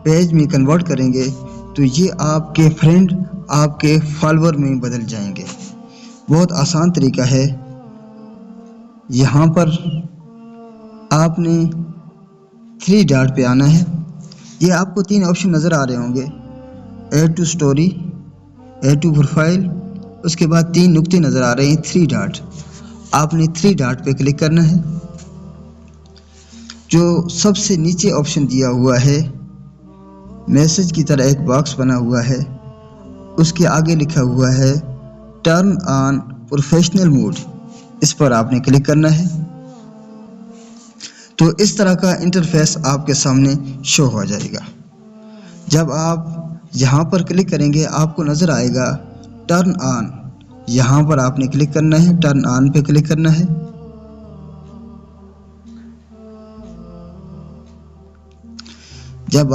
Page میں convert کریں گے تو یہ آپ کے فرینڈ آپ کے فالوور میں بدل جائیں گے۔ بہت آسان طریقہ ہے۔ یہاں پر آپ نے 3 ڈاٹ پہ آنا ہے۔ یہ آپ کو 3 آپشن نظر آ رہے ہوں گے، add to story, add to profile, اس کے بعد 3 نقطے نظر آ رہے ہیں 3 ڈاٹ۔ آپ نے 3 ڈاٹ پہ کلک کرنا ہے۔ جو سب سے نیچے آپشن دیا ہوا ہے میسج کی طرح ایک باکس بنا ہوا ہے، اس کے آگے لکھا ہوا ہے ٹرن آن پروفیشنل موڈ، اس پر آپ نے کلک کرنا ہے۔ تو اس طرح کا انٹرفیس آپ کے سامنے شو ہو جائے گا۔ جب آپ یہاں پر کلک کریں گے آپ کو نظر آئے گا ٹرن آن، یہاں پر آپ نے کلک کرنا ہے، ٹرن آن پہ کلک کرنا ہے۔